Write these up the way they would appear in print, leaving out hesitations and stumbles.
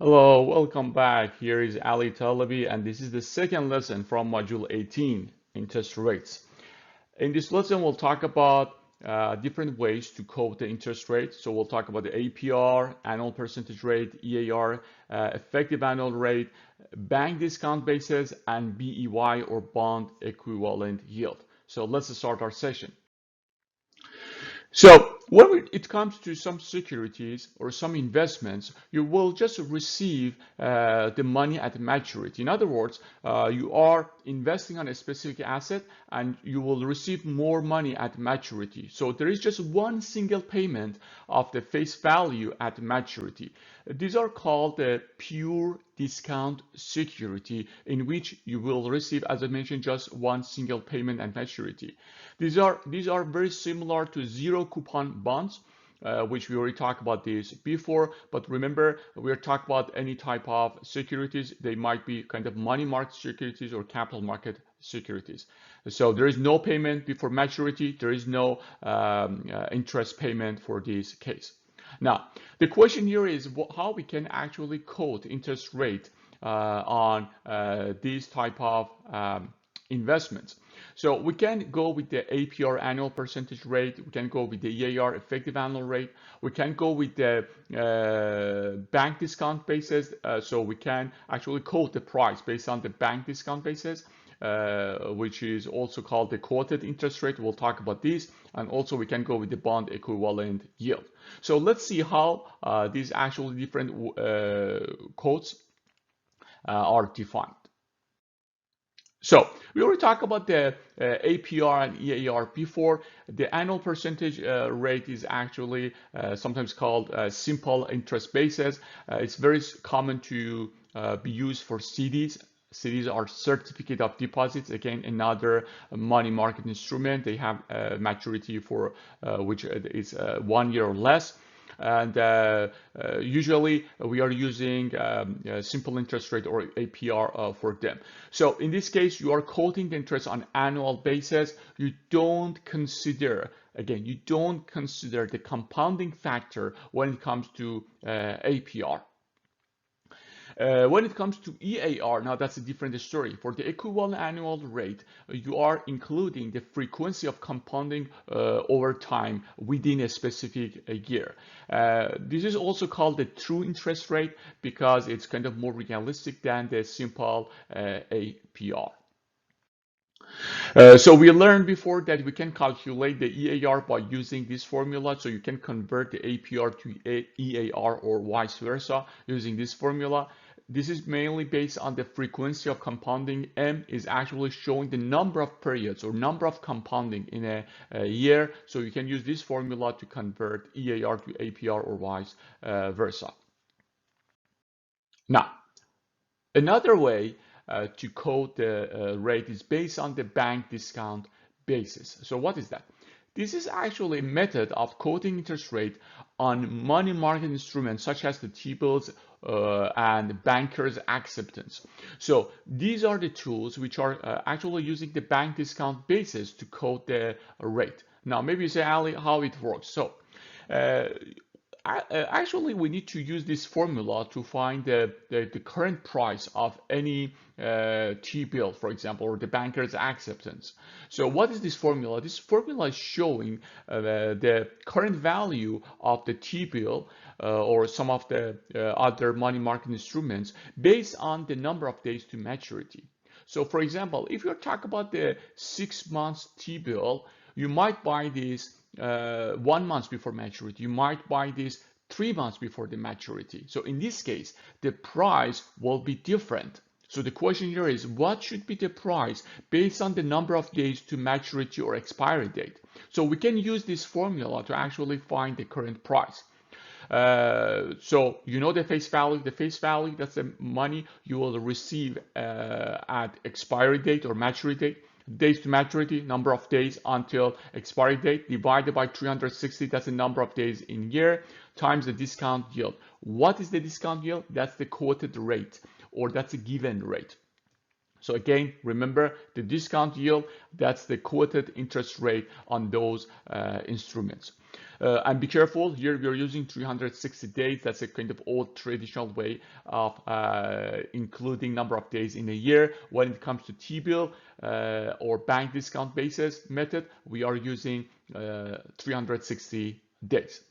Hello, welcome back. Here is Ali Talabi, and this is the second lesson from Module 18, Interest Rates. In this lesson, we'll talk about different ways to quote the interest rate. So we'll talk about the APR, annual percentage rate, EAR, effective annual rate, bank discount basis, and BEY or bond equivalent yield. So let's start our session. So when it comes to some securities or some investments, you will just receive the money at maturity. In other words, you are investing on a specific asset and you will receive more money at maturity. So there is just one single payment of the face value at maturity. These are called the pure discount security, in which you will receive, as I mentioned, just one single payment at maturity. These are very similar to zero coupon bonds, which we already talked about this before. But remember, we're talking about any type of securities. They might be kind of money market securities or capital market securities. So there is no payment before maturity. There is no interest payment for this case. Now, the question here is how we can actually quote interest rate on these type of investments. So we can go with the APR annual percentage rate. We can go with the EAR effective annual rate. We can go with the bank discount basis. So we can actually quote the price based on the bank discount basis, which is also called the quoted interest rate. We'll talk about this. And also we can go with the bond equivalent yield. So let's see how these actually different quotes are defined. So we already talked about the APR and EAR before. The annual percentage rate is actually sometimes called simple interest basis. It's very common to be used for CDs. CDs are certificate of deposits. Again, another money market instrument. They have maturity for which is 1 year or less. And usually we are using simple interest rate or APR for them. So in this case, you are quoting the interest on annual basis. You don't consider, again, you don't consider the compounding factor when it comes to APR. When it comes to EAR, now that's a different story. For the equivalent annual rate, you are including the frequency of compounding over time within a specific year. This is also called the true interest rate because it's kind of more realistic than the simple APR. So we learned before that we can calculate the EAR by using this formula. So you can convert the APR to EAR or vice versa using this formula. This is mainly based on the frequency of compounding. M is actually showing the number of periods or number of compounding in a year. So you can use this formula to convert EAR to APR or vice versa. Now, another way to quote the rate is based on the bank discount basis. So what is that? This is actually a method of quoting interest rate on money market instruments such as the T-bills and bankers' acceptance. So these are the tools which are actually using the bank discount basis to quote the rate. Now maybe you say, Ali, how it works. So actually we need to use this formula to find the current price of any T-bill, for example, or the banker's acceptance. So what is this formula? This formula is showing the current value of the T-bill or some of the other money market instruments based on the number of days to maturity. So for example, if you're talking about the 6 months T-bill, you might buy this 1 month before maturity. You might buy this 3 months before the maturity. So in this case, the price will be different. So the question here is, what should be the price based on the number of days to maturity or expiry date? So we can use this formula to actually find the current price. So you know the face value. The face value, that's the money you will receive at expiry date or maturity date. Days to maturity, number of days until expiry date, divided by 360, that's the number of days in year, times the discount yield. What is the discount yield? That's the quoted rate, or that's a given rate. So again, remember the discount yield, that's the quoted interest rate on those instruments. And be careful, here we're using 360 days. That's a kind of old traditional way of including number of days in a year. When it comes to T-bill or bank discount basis method, we are using 360 days.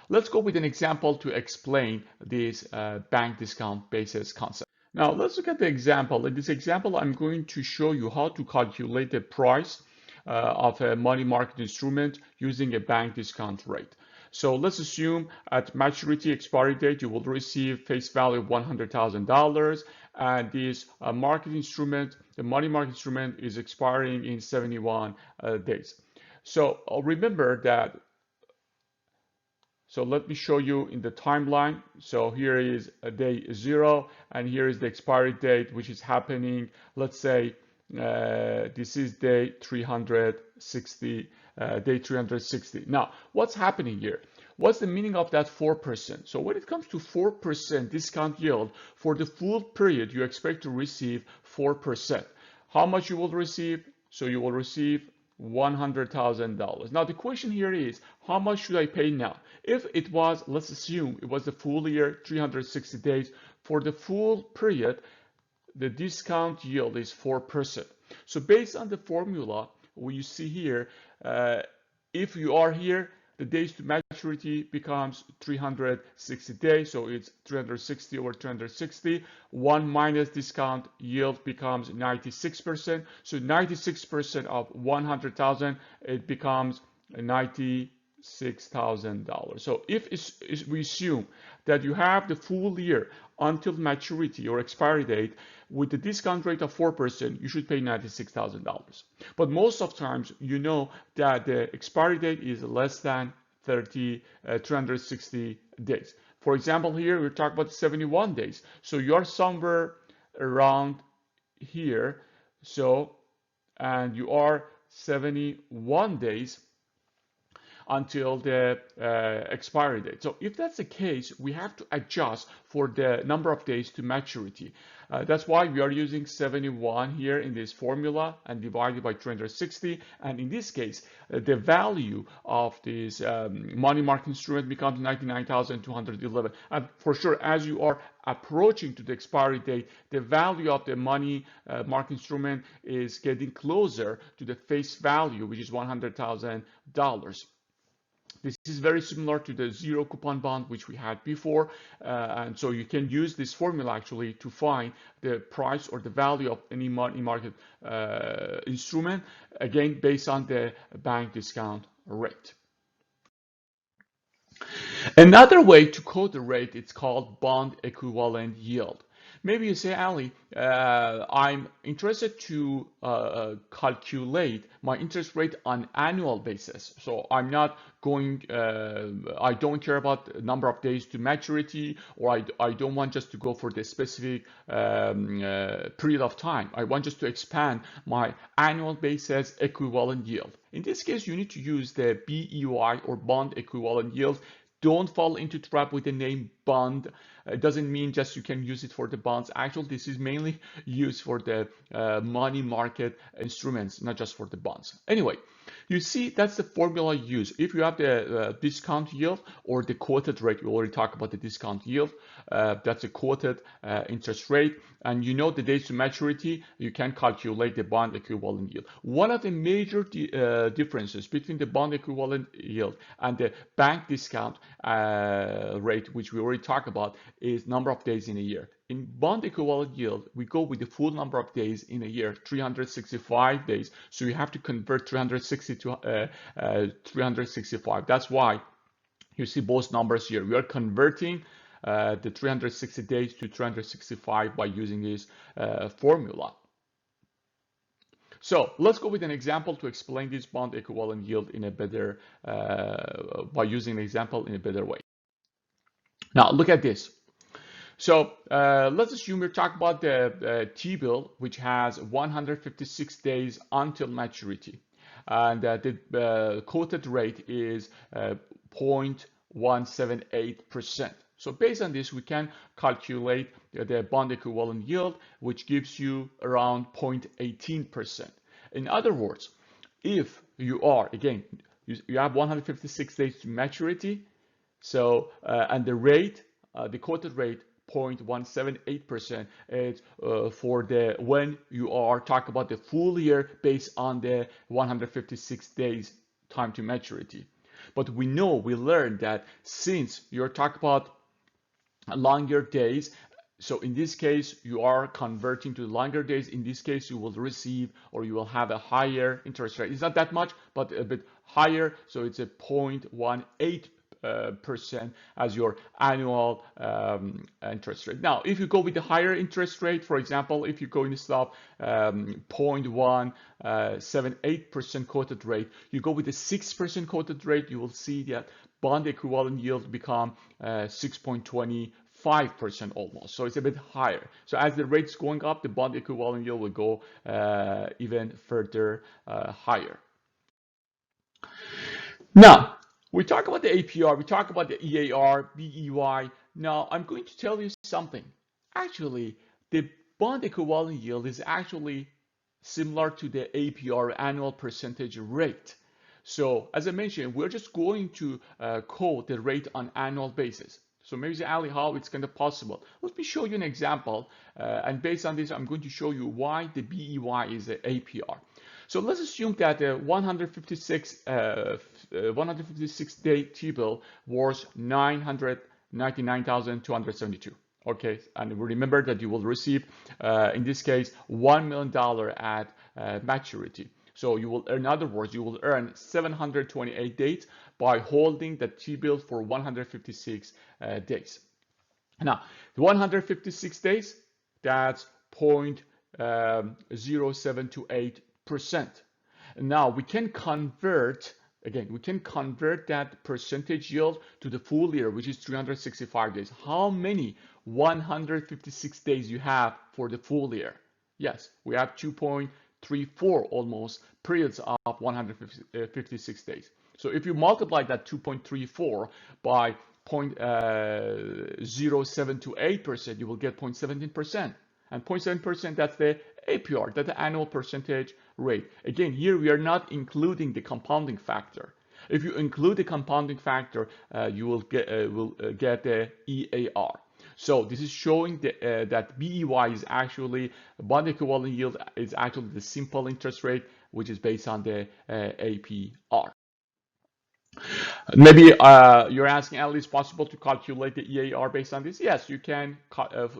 Let's go with an example to explain this bank discount basis concept. Now let's look at the example. In this example, I'm going to show you how to calculate the price of a money market instrument using a bank discount rate. So let's assume at maturity expiry date, you will receive face value of $100,000, and this market instrument, the money market instrument, is expiring in 71 days. So remember that. So let me show you in the timeline. So here is a day 0, and here is the expiry date, which is happening. Let's say this is day 360. Day 360. Now, what's happening here? What's the meaning of that 4%? So when it comes to 4% discount yield, for the full period, you expect to receive 4%. How much you will receive? So you will receive $100,000. Now the question here is, how much should I pay now? If it was, let's assume it was the full year, 360 days, for the full period, the discount yield is 4%. So based on the formula you see here, if you are here, the days to maturity becomes 360 days, so it's 360 over 360. 1 minus discount yield becomes 96%. So 96% of 100,000, it becomes $96,000. So if we assume that you have the full year until maturity or expiry date with the discount rate of 4%, you should pay $96,000. But most of times, you know that the expiry date is less than 360 days. For example, here we're talking about 71 days. So you're somewhere around here. So, and you are 71 days until the expiry date. So if that's the case, we have to adjust for the number of days to maturity. That's why we are using 71 here in this formula and divided by 360. And in this case, the value of this money market instrument becomes 99,211. And for sure, as you are approaching to the expiry date, the value of the money market instrument is getting closer to the face value, which is $100,000. This is very similar to the zero coupon bond which we had before, and so you can use this formula actually to find the price or the value of any money market instrument, again based on the bank discount rate. Another way to code the rate, it's called bond equivalent yield. Maybe you say, Ali, I'm interested to calculate my interest rate on annual basis. So I'm not going, I don't care about the number of days to maturity, or I don't want just to go for the specific period of time. I want just to expand my annual basis equivalent yield. In this case, you need to use the BEY or bond equivalent yield. Don't fall into trap with the name bond. It doesn't mean just you can use it for the bonds. Actually, this is mainly used for the money market instruments, not just for the bonds. Anyway, you see that's the formula used. If you have the discount yield or the quoted rate, we already talked about the discount yield. That's a quoted interest rate. And you know the days to maturity, you can calculate the bond equivalent yield. One of the major differences between the bond equivalent yield and the bank discount rate, which we already talked about, is number of days in a year. In bond equivalent yield, we go with the full number of days in a year, 365 days. So you have to convert 360 to 365. That's why you see both numbers here. We are converting the 360 days to 365 by using this formula. So let's go with an example to explain this bond equivalent yield in a better, by using an example in a better way. Now look at this. So let's assume we're talking about the T-bill, which has 156 days until maturity. And the quoted rate is 0.178%. So based on this, we can calculate the bond equivalent yield, which gives you around 0.18%. In other words, if you are, again, you have 156 days to maturity, so and the rate, the quoted rate, 0.178% is for the when you are talking about the full year based on the 156 days time to maturity. But we learned that since you're talking about longer days, so in this case, you are converting to longer days. In this case, you will receive or you will have a higher interest rate. It's not that much, but a bit higher. So it's a 0.18% as your annual interest rate. Now, if you go with the higher interest rate, for example, if you go instead of 0.178% quoted rate, you go with the 6% quoted rate, you will see that bond equivalent yield become 6.25% almost. So it's a bit higher. So as the rate's going up, the bond equivalent yield will go even further higher. Now, we talk about the APR, we talk about the EAR, BEY. Now, I'm going to tell you something. Actually, the bond equivalent yield is actually similar to the APR, annual percentage rate. So, as I mentioned, we're just going to quote the rate on annual basis. So maybe, Ali, how it's kind of possible? Let me show you an example, and based on this, I'm going to show you why the BEY is the APR. So let's assume that the 156 day T-bill was 999,272. Okay, and remember that you will receive, in this case, $1 million at maturity. So you will, in other words, you will earn 728 days by holding the T-bill for 156 days. Now, the 156 days, that's 0.0728%. Now we can convert, again, we can convert that percentage yield to the full year, which is 365 days. How many 156 days you have for the full year? Yes, we have 2.34 almost periods of 156 days. So if you multiply that 2.34 by 0.0728%, you will get 0.17%. And 0.7%, that's the APR, that's the annual percentage rate. Again, here we are not including the compounding factor. If you include the compounding factor, you will get the EAR. So this is showing that BEY is actually, bond equivalent yield is actually the simple interest rate, which is based on the APR. Maybe you're asking, Ali, is it possible to calculate the EAR based on this? Yes, you can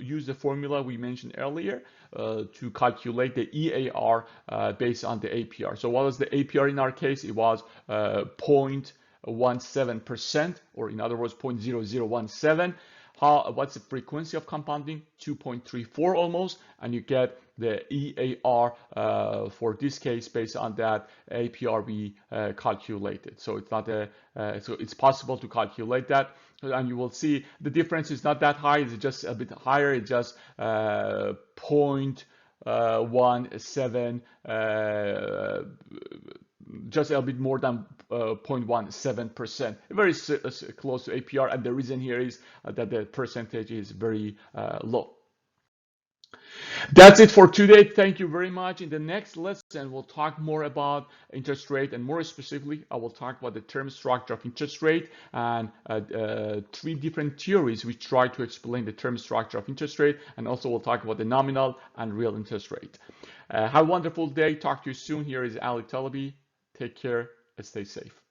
use the formula we mentioned earlier to calculate the EAR based on the APR. So what was the APR in our case? It was 0.17%, or in other words, 0.0017. What's the frequency of compounding? 2.34 almost, and you get the EAR for this case based on that APR we calculated. So it's not so it's possible to calculate that, and you will see the difference is not that high. It's just a bit higher. It's just 0.17, just a bit more than 0.17%, very close to APR, and the reason here is that the percentage is very low. That's it for today. Thank you very much. In the next lesson, we'll talk more about interest rate, and more specifically, I will talk about the term structure of interest rate and 3 different theories which try to explain the term structure of interest rate, and also we'll talk about the nominal and real interest rate. Have a wonderful day. Talk to you soon. Here is Ali Talabi. Take care and stay safe.